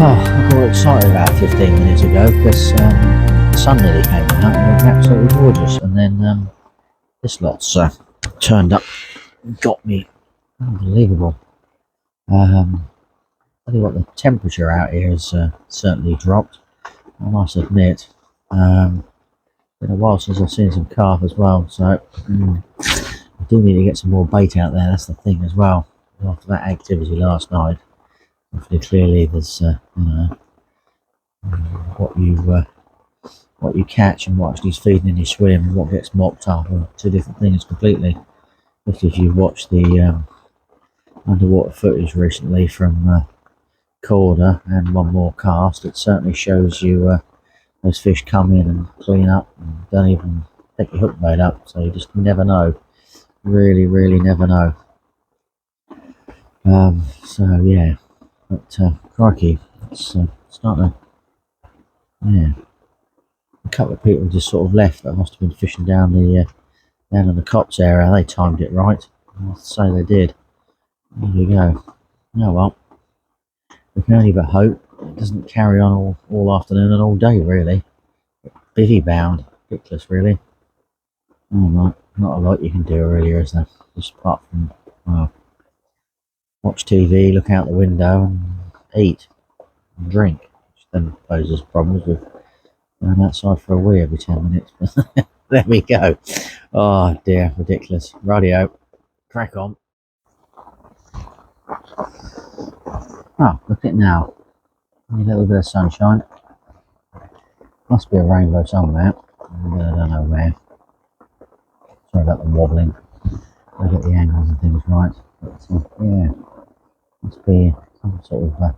I got excited about 15 minutes ago because the sun nearly came out and it was absolutely gorgeous, and then this lot's turned up and got me. Unbelievable. Tell you what, the temperature out here has certainly dropped, I must admit. Been a while since I've seen some carp as well, so I do need to get some more bait out there. That's the thing as well. After that activity last night, clearly there's what you catch and what actually is feeding in your swim and what gets mopped up are two different things completely. Especially if you've watched the underwater footage recently from Corda and one more cast, it certainly shows you those fish come in and clean up and don't even take your hook bait up, so you just never know. Really never know. So yeah, but crikey, it's starting to, yeah. A couple of people just sort of left that must have been fishing down in the Cops area. They timed it right. I must say they did. There you go. Oh well, we can only but hope it doesn't carry on all afternoon and all day, really. Bivvy bound. Ridiculous, really. Oh, well, not a lot you can do, really, is there? Just apart from, well, watch TV, look out the window, and eat and drink, which then poses problems with going outside for a wee every 10 minutes. But there we go. Oh dear, ridiculous. Radio, crack on. Oh, look at it now. A little bit of sunshine. Must be a rainbow somewhere. I don't know where. Sorry about the wobbling. I'll get the angles and things right. But yeah, must be some sort of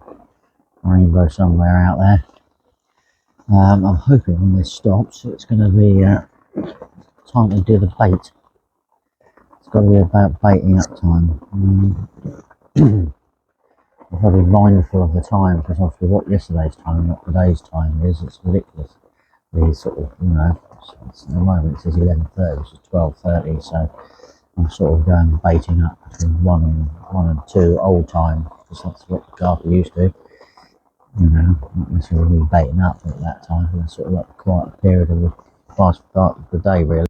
rainbow somewhere out there. I'm hoping when this stops, it's going to be time to do the bait. It's got to be about baiting up time. I've got to be mindful of the time, because obviously what yesterday's time and what today's time is, it's ridiculous. The sort of, at the moment it says 11:30, which is 12:30, so I'm sort of going baiting up between 1 and 2 old time, because that's what the carp used to. Not necessarily really baiting up at that time, but it's sort of like a quiet period of the fast part of the day, really.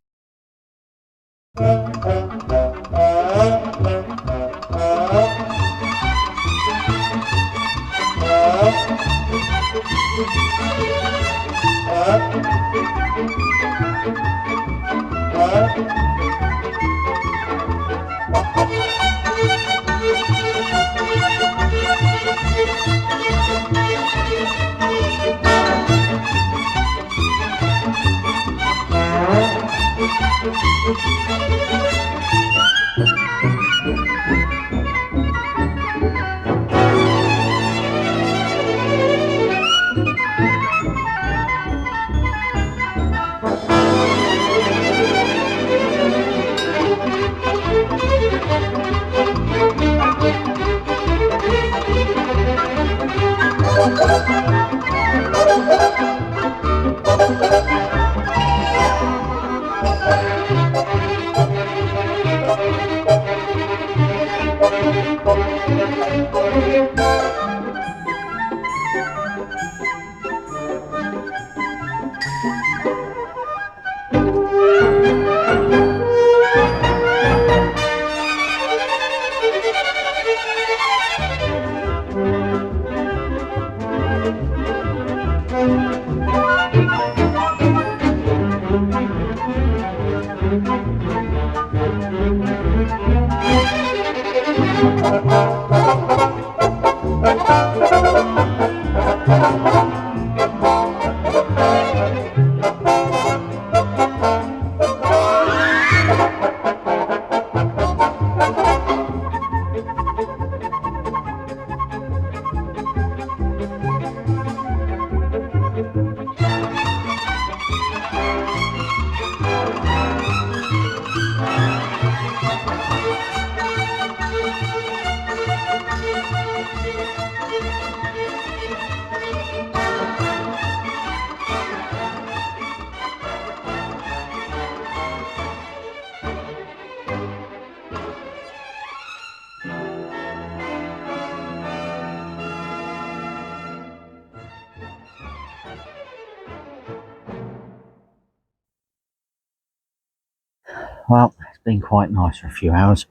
Well, it's been quite nice for a few hours.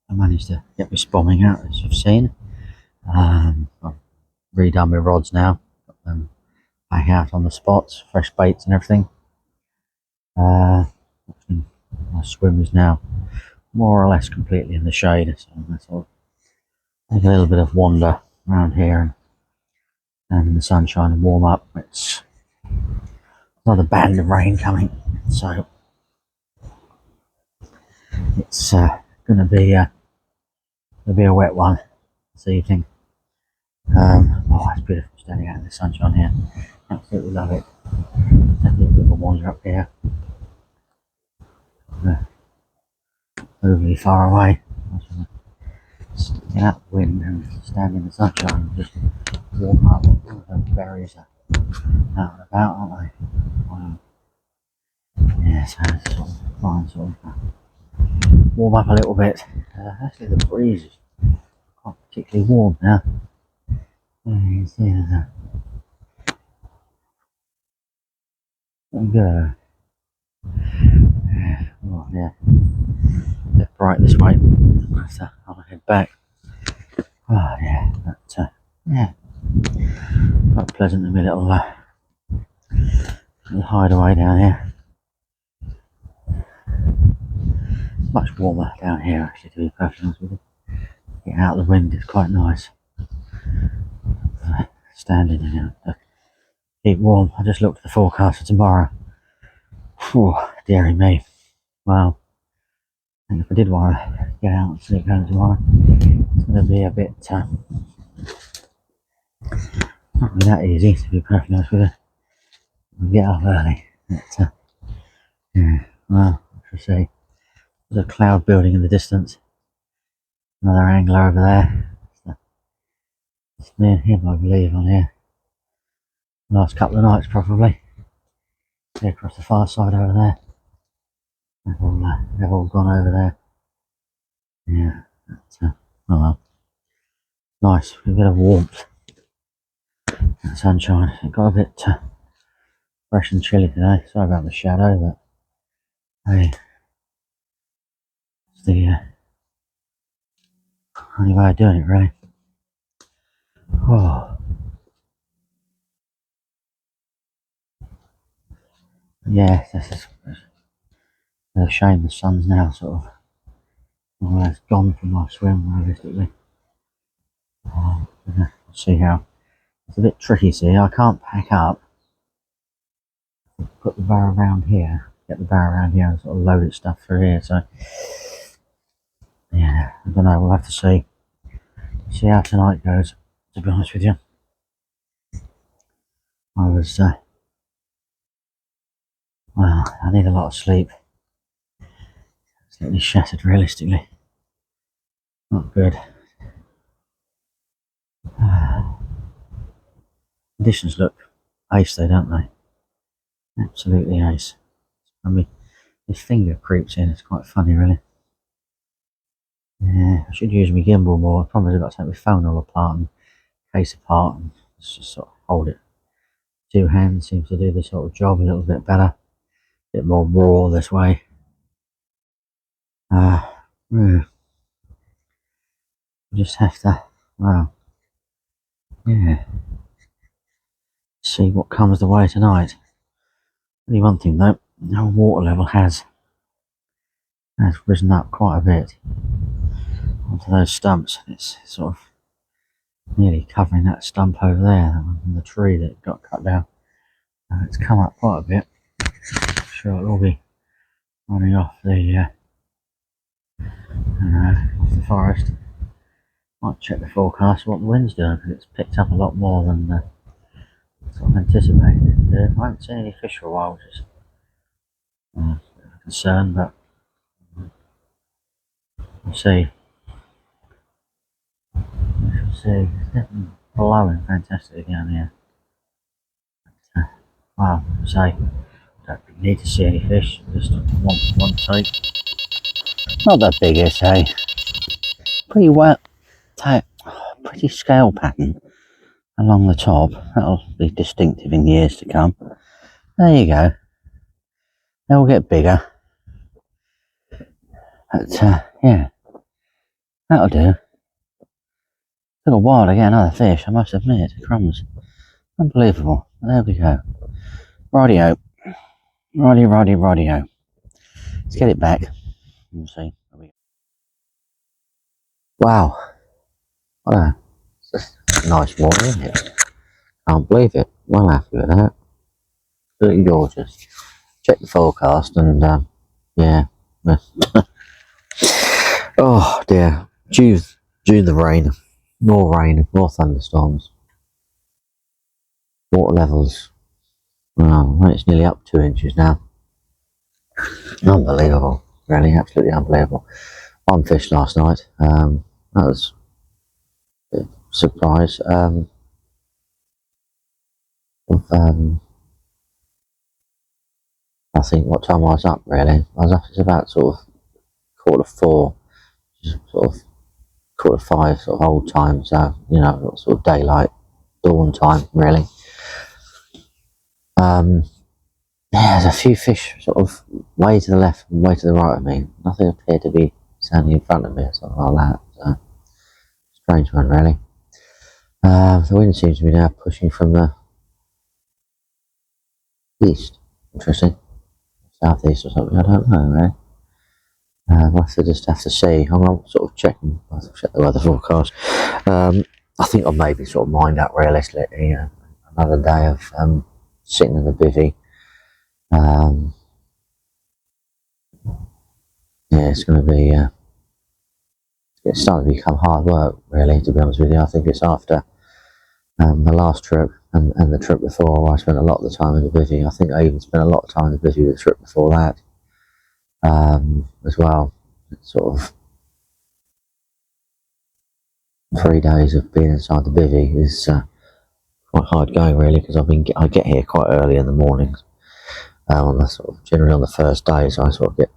I managed to get my spomming out, as you've seen. I've redone my rods now, got them back out on the spots, fresh baits and everything. My swim is now more or less completely in the shade, so I thought take a little bit of wander around here and in the sunshine and warm up. It's another band of rain coming, so it's going to be a wet one this evening. Oh, it's beautiful standing out in the sunshine here. Absolutely love it. Take a little bit of a wander up here. Overly far away. Get out the wind and stand in the sunshine and just warm up. All the berries are out and about, aren't they? Wow. Yeah, so it's sort of fine, warm up a little bit. Actually, the breeze is quite particularly warm now. You can see there's a good. Oh, yeah. A bit bright this way. I'll head back. Oh, yeah. But, yeah. Quite pleasant to be a little hideaway down here. Much warmer down here, actually, to be perfectly honest with you. Get out of the wind, it's quite nice. Standing in it. Keep warm. I just looked at the forecast for tomorrow. Whew, dearie me. Well, and if I did want to get out and sleep home tomorrow, it's going to be a bit not be that easy, to be perfectly honest with you. We'll get up early. But, yeah, well, I shall see. There's a cloud building in the distance. Another angler over there. It's me and him, I believe, on here. Last couple of nights, probably. They're across the far side over there. They've all gone over there. Yeah, but, oh well. Nice, a bit of warmth. And sunshine. It got a bit fresh and chilly today. Sorry about the shadow, but hey, it's the only way of doing it, really. Oh. Yeah, it's a shame the sun's now sort of more or less gone from my swim, realistically. We'll see how. It's a bit tricky, see. I can't pack up. Put the barrow around here. Get the barrow around here and sort of load its stuff through here, so. Yeah, I don't know, we'll have to see. See how tonight goes, to be honest with you. I was, well, I need a lot of sleep. Absolutely shattered, realistically. Not good. Conditions look ace though, don't they? Absolutely ace. I mean, this finger creeps in, it's quite funny, really. Yeah, I should use my gimbal more. The problem is I've got to take my phone all apart and case apart and just sort of hold it. Two hands seems to do the sort of job a little bit better. A bit more raw this way. Yeah. Just have to, well, yeah. See what comes the way tonight. Only one thing though, our water level has risen up quite a bit onto those stumps. It's sort of nearly covering that stump over there and the tree that got cut down. It's come up quite a bit. I'm sure it'll all be running off the forest. Might check the forecast what the wind's doing, because it's picked up a lot more than sort of anticipated. I haven't seen any fish for a while, which is a concern, but we'll see. We shall see. It's definitely blowing fantastically down here. Well, say, don't need to see any fish, just one take. Not that big, eh? Pretty well, pretty scale pattern along the top. That'll be distinctive in years to come. There you go. They'll get bigger. But yeah, that'll do. Took a while to get another fish, I must admit. Crumbs. Unbelievable. There we go. Rightio. Rightio. Let's get it back. Let's see. Wow. What a nice water, isn't it? Can't believe it. Well happy with that. Absolutely gorgeous. Check the forecast and yeah. Oh dear. Due the rain. More rain, more thunderstorms. Water levels. Well, it's nearly up 2 inches now. Unbelievable. Really, absolutely unbelievable. One fish last night. That was a surprise. I think what time I was up really. I was up at about sort of 4:45, sort of 4:45 sort of old time, so you know, sort of daylight, dawn time really. Yeah, there's a few fish sort of way to the left and way to the right of me. Nothing appeared to be standing in front of me or something like that. So, strange one really. The wind seems to be now pushing from the east. Interesting. Southeast or something, I don't know really. We'll just have to see. I'm sort of checking. I'll check the weather forecast. I think I'll maybe sort of mind up realistically. Another day of sitting in the bivvy. Yeah, it's going to be. It's starting to become hard work, really. To be honest with you, I think it's after the last trip and the trip before. I spent a lot of the time in the bivvy. I think I even spent a lot of time in the bivvy the trip before that, as well. It's sort of 3 days of being inside the bivvy is quite hard going, really, because I get here quite early in the mornings. Generally on the first day, so I sort of get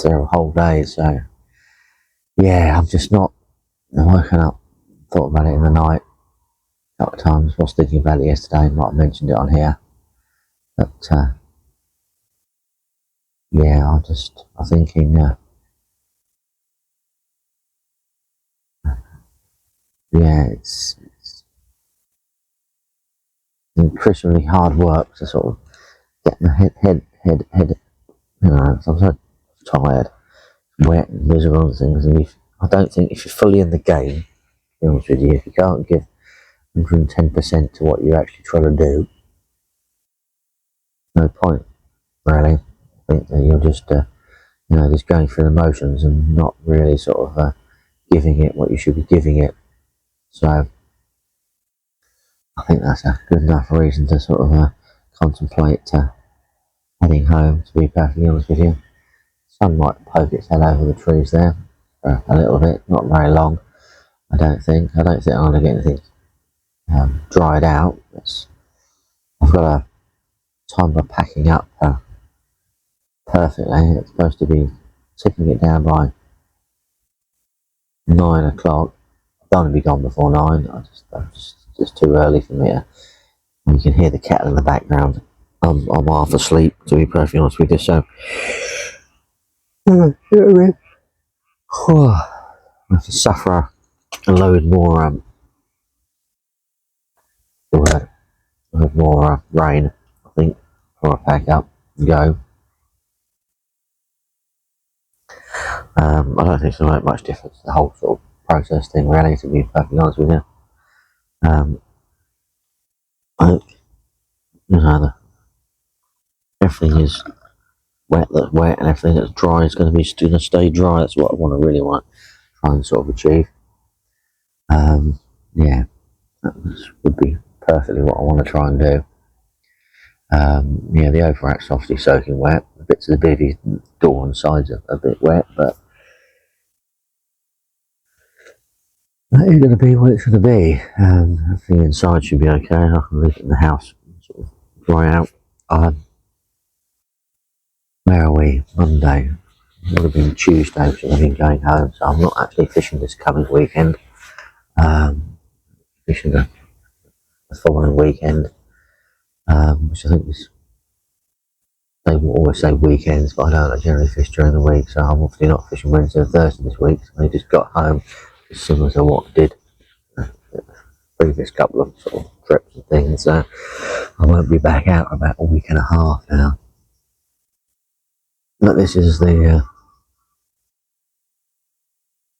through a whole day. So yeah, I'm just not. I'm woken up, thought about it in the night a couple of times. Was thinking about it yesterday. Might have mentioned it on here, but yeah, I'm thinking. Yeah, it's increasingly hard work to sort of get my head. You know, I'm so tired, wet, and miserable and things. And I don't think if you're fully in the game, to be honest with you, if you can't give 110% to what you're actually trying to do, no point, really. I think that you're just, just going through the motions and not really sort of giving it what you should be giving it. So I think that's a good enough reason to sort of contemplate heading home, to be perfectly honest with you. Sun might poke its head over the trees there for a little bit, not very long, I don't think. I don't think I'm going to get anything dried out. I've got a time for packing up perfectly. It's supposed to be ticking it down by 9 o'clock. I don't want to be gone before 9. It's just too early for me. You can hear the kettle in the background. I'm half asleep, to be perfectly honest with you. So, I have to suffer a load more. Rain, I think, before I pack up and go. I don't think it's going to make much difference. The whole sort of process thing, really, to be perfectly honest with you. I think, everything is wet that's wet, and everything that's dry is going to stay dry. That's what I really want to try and sort of achieve. Yeah, that would be perfectly what I want to try and do. Yeah, the overrack's obviously soaking wet. The bits of the bivvy door and sides are a bit wet, but that is going to be what it's going to be. Everything inside should be okay. I can leave it in the house and sort of dry out. Where are we? Monday. It would have been Tuesday, which I've been going home, so I'm not actually fishing this coming weekend. Fishing the following weekend, which I think is they will always say weekends, but I don't generally fish during the week, so I'm obviously not fishing Wednesday and Thursday this week. So I just got home, similar to what I did the previous couple of sort of trips and things. So I won't be back out about a week and a half now. But this is the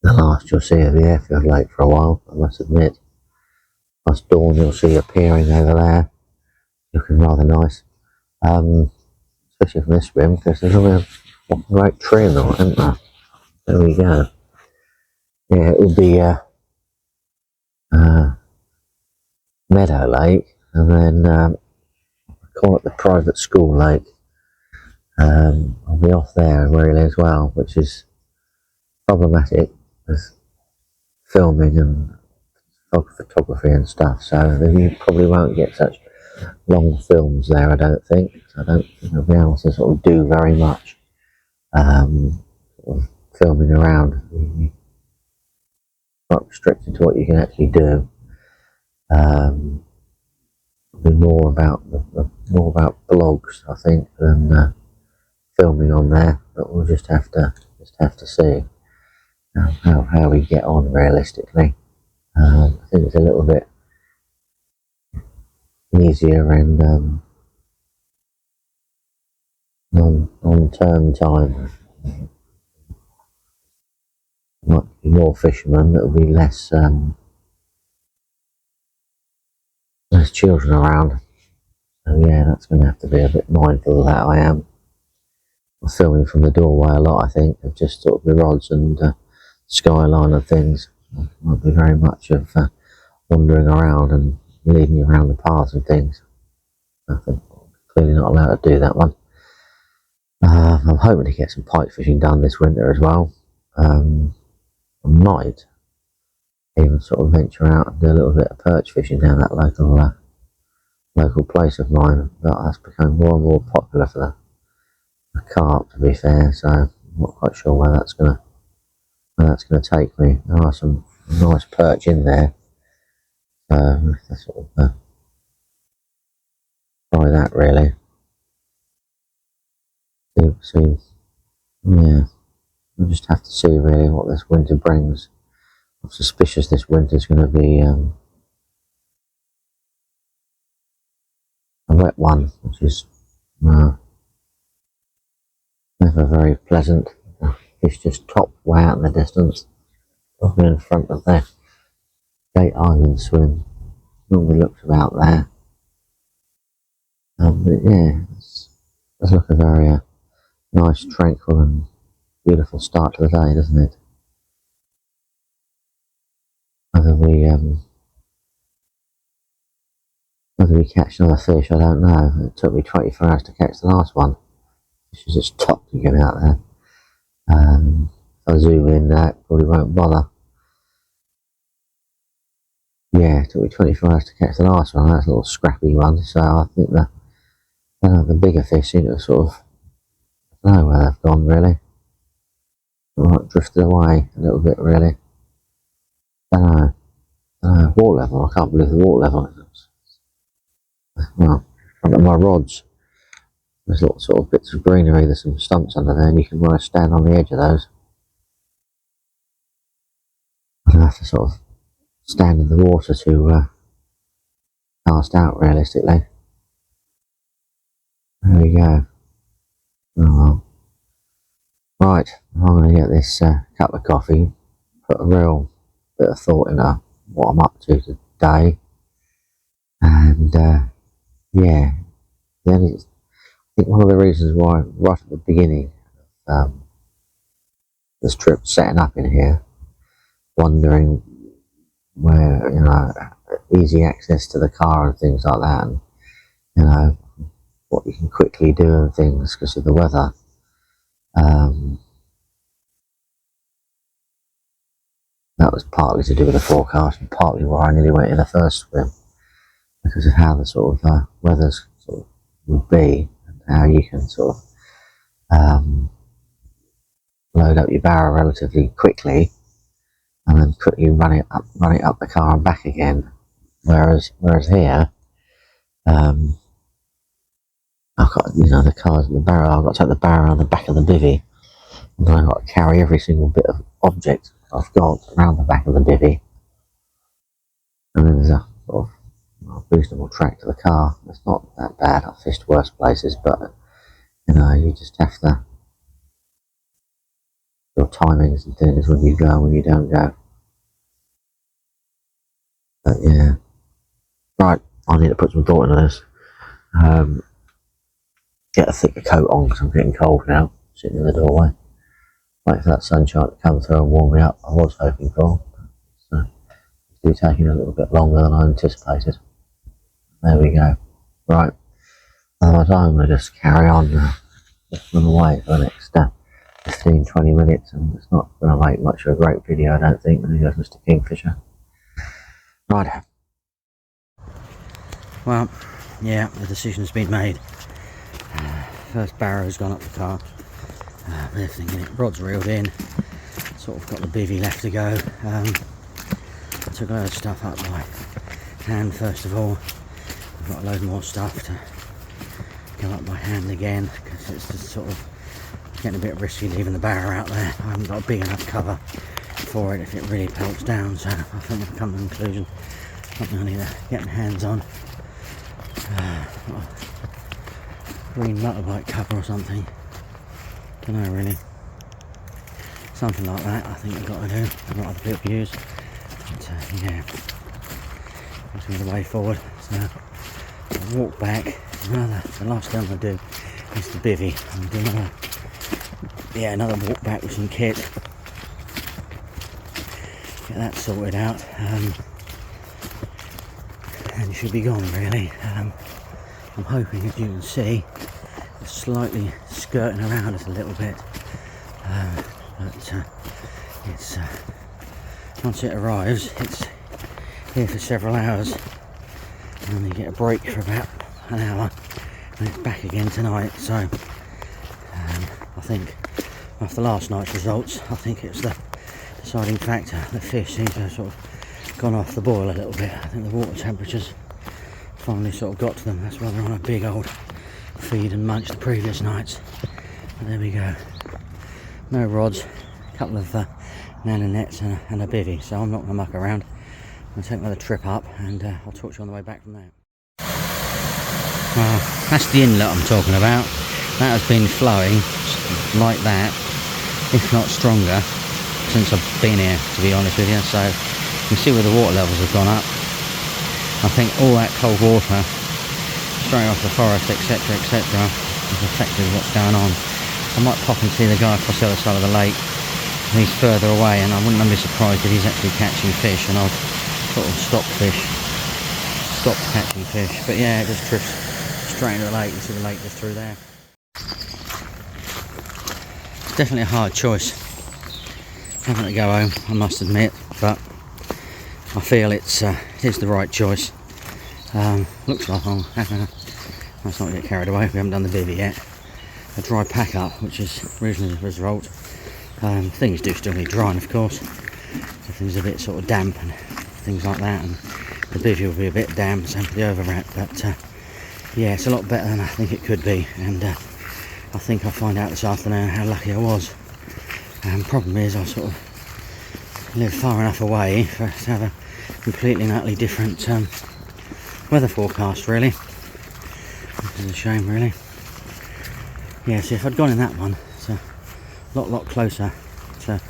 last you'll see of the Airfield lake for a while, I must admit. Plus dawn you'll see appearing over there, looking rather nice. Especially from this swim, because there's always a great tree in the way, isn't there? There we go. Yeah, it will be Meadow Lake, and then I call it the private school lake. I'll be off there where he lives well, which is problematic with filming and photography and stuff, so you probably won't get such long films there, I don't think. So I don't think I'll be able to sort of do very much sort of filming around. You're not restricted to what you can actually do. It'll be more about blogs, I think, than filming on there. But we'll just have to see how we get on realistically. I think it's a little bit easier and on term time. Might be more fishermen. There'll be less children around. So yeah, that's going to have to be a bit mindful of that. I am filming from the doorway a lot, I think, of just sort of the rods and skyline and things. It won't be very much of wandering around and leading you around the paths and things. I think I'm clearly not allowed to do that one. I'm hoping to get some pike fishing done this winter as well. I might even sort of venture out and do a little bit of perch fishing down that local place of mine, but that's becoming more and more popular for the carp, to be fair, so I'm not quite sure where that's gonna take me. There are some nice perch in there, so let's sort of try that really. See, yeah, we'll just have to see really what this winter brings. I'm suspicious this winter's going to be a wet one, which is never very pleasant. Fish just top way out in the distance, looking in front of the Gate Island swim. Normally looks about there. But yeah, it's look a very nice, tranquil and beautiful start to the day, doesn't it? Whether we catch another fish, I don't know. It took me 24 hours to catch the last one. Fish was just top to get out there. If I zoom in, probably won't bother. Yeah, it took me 24 hours to catch the last one. That's a little scrappy one. So I think the bigger fish seem to sort of, I don't know where they've gone really. Like drifted away a little bit really. I don't know. Water level. I can't believe the water level. Well, front of my rods, there's little sort of bits of greenery. There's some stumps under there, and you can want to stand on the edge of those. I have to sort of stand in the water to cast out realistically. There we go. Oh well. Right, I'm going to get this cup of coffee, put a real bit of thought into what I'm up to today, and yeah, then I think one of the reasons why right at the beginning this trip setting up in here, wondering where, easy access to the car and things like that, and what you can quickly do and things because of the weather. That was partly to do with the forecast and partly why I nearly went in the first swim, because of how the sort of weather's sort of would be and how you can sort of load up your barrow relatively quickly and then quickly run it up the car and back again. Whereas here, I've got, you know, the cars in the barrow. I've got to take the barrow on the back of the bivvy, and I've got to carry every single bit of object I've got around the back of the bivvy. And then there's a sort of reasonable track to the car. It's not that bad. I've fished worse places, but you know, you just have to your timings and things when you go and when you don't go. But yeah, right. I need to put some thought into this. Get a thicker coat on because I'm getting cold now. Sitting in the doorway, wait for that sunshine to come through and warm me up. I was hoping for. So it's taking a little bit longer than I anticipated. There we go. Right. Otherwise, I'm going to just carry on. Just run away for the next 15-20 minutes, and it's not going to make much of a great video, I don't think. There goes Mr. Kingfisher. Right. Well, yeah, the decision's been made. First barrow's gone up the car. Everything in it. Rod's reeled in. Sort of got the bivvy left to go. I took a load of stuff up by hand first of all. I've got a load more stuff to go up by hand again because it's just sort of getting a bit risky leaving the barrow out there. I haven't got a big enough cover for it if it really pelts down, so I think I've come to the conclusion something I need to get my hands on. Green motorbike cover or something. Don't know really. Something like that I think I've got to do. What other people use. But yeah. That's the way forward. So I'll walk back. The last thing I'm going to do is the bivvy. I'm going to do another walk back with some kit. Get that sorted out. And you should be gone really. I'm hoping, as you can see, it's slightly skirting around us a little bit. But it's once it arrives, it's here for several hours, and then you get a break for about an hour, and it's back again tonight. So I think after last night's results, I think it's the deciding factor. The fish seems to have sort of gone off the boil a little bit. I think the water temperatures finally sort of got to them. That's why they're on a big old feed and munch the previous nights. But there we go. No rods, a couple of nana nets and a bivvy, so I'm not going to muck around. I'm going to take another trip up, and I'll talk to you on the way back from there. Well, that's the inlet I'm talking about. That has been flowing like that, if not stronger, since I've been here, to be honest with you. So you can see where the water levels have gone up. I think all that cold water straight off the forest, etc, is affected what's going on. I might pop and see the guy across the other side of the lake. He's further away, and I wouldn't be surprised if he's actually catching fish, and I'll sort of stop catching fish. But yeah, it just drifts straight into the lake. You see the lake just through there. Definitely a hard choice having to go home, I must admit, but I feel it is the right choice. Looks like let's not get carried away. We haven't done the bivvy yet. A dry pack up, which is reasonably the result. Things do still need drying, of course. Everything's a bit sort of damp and things like that, and the bivvy will be a bit damp, same for the overwrap. But yeah, it's a lot better than I think it could be, and I think I'll find out this afternoon how lucky I was. Problem is, I sort of live far enough away for us to have a completely and utterly different weather forecast, really. Which is a shame, really. Yeah, see, if I'd gone in that one, it's a lot closer to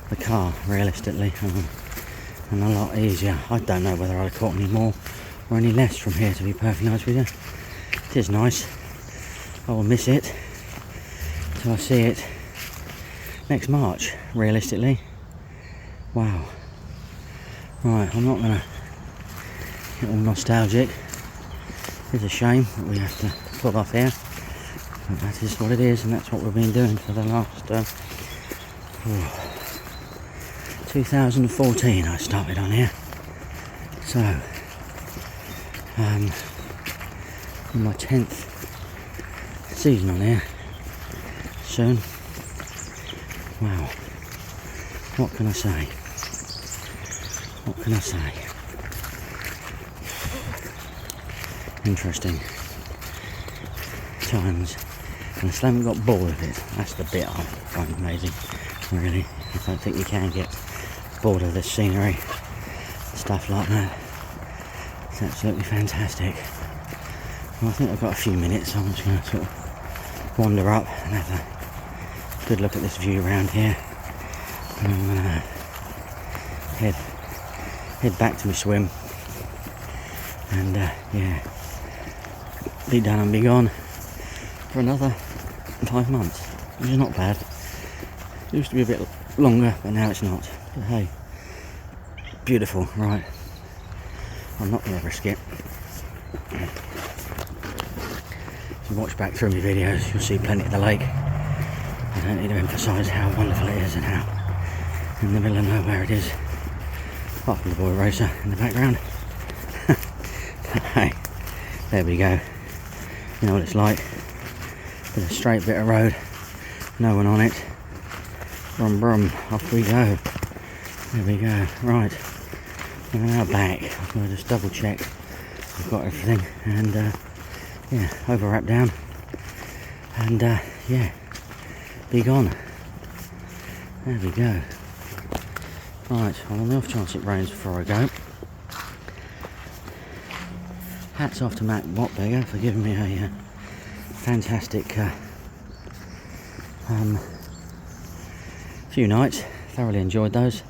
the car, realistically, and a lot easier. I don't know whether I'd have caught any more or any less from here, to be perfectly honest with you. It is nice. I will miss it till I see it next March, realistically. Wow. Right, I'm not going to get all nostalgic. It's a shame that we have to pull off here. But that is what it is, and that's what we've been doing for the last 2014 I started on here. So in my 10th season on here soon. Wow, what can I say? What can I say? times and I still haven't got bored of it. That's the bit I find amazing, really. I don't think you can get bored of this scenery, stuff like that. It's absolutely fantastic. Well, I think I've got a few minutes, so I'm just going to sort of wander up and have a good look at this view around here. And I'm going to head back to my swim and yeah, be done and be gone for another 5 months, which is not bad. It used to be a bit longer, but now it's not. But hey, beautiful. Right, I'm not going to risk it. If you watch back through my videos, you'll see plenty of the lake. I don't need to emphasise how wonderful it is and how in the middle of nowhere it is, apart from the boy racer in the background. But hey, there we go. You know what it's like. With a straight bit of road, no one on it. Brum brum, off we go. There we go. Right, we're now back. I'm going to just double check I've got everything, and yeah, over wrap down, and yeah, be gone. There we go. Right, well, on the off chance it rains before I go, hats off to Matt Wattbeggar for giving me a fantastic few nights. Thoroughly enjoyed those.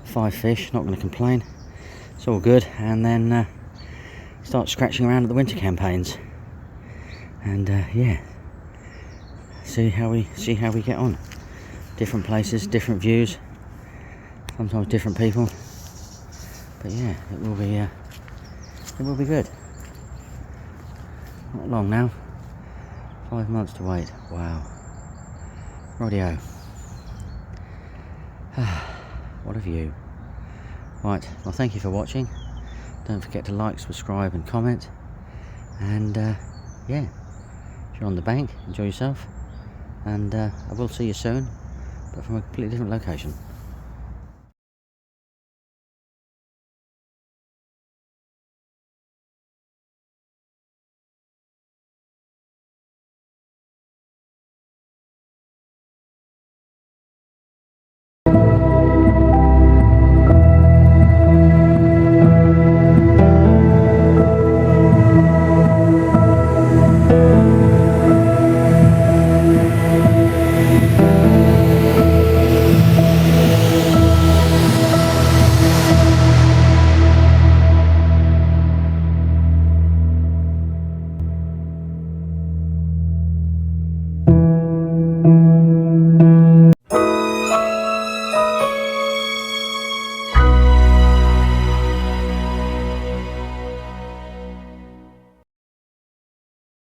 5 fish, not going to complain. It's all good. And then start scratching around at the winter campaigns. And yeah, see how we get on. Different places, different views, sometimes different people. But yeah, it will be good. Not long now. 5 months to wait. Wow. Rightio. What a view. Right, well, thank you for watching. Don't forget to like, subscribe and comment. And yeah, if you're on the bank, enjoy yourself. And I will see you soon, but from a completely different location.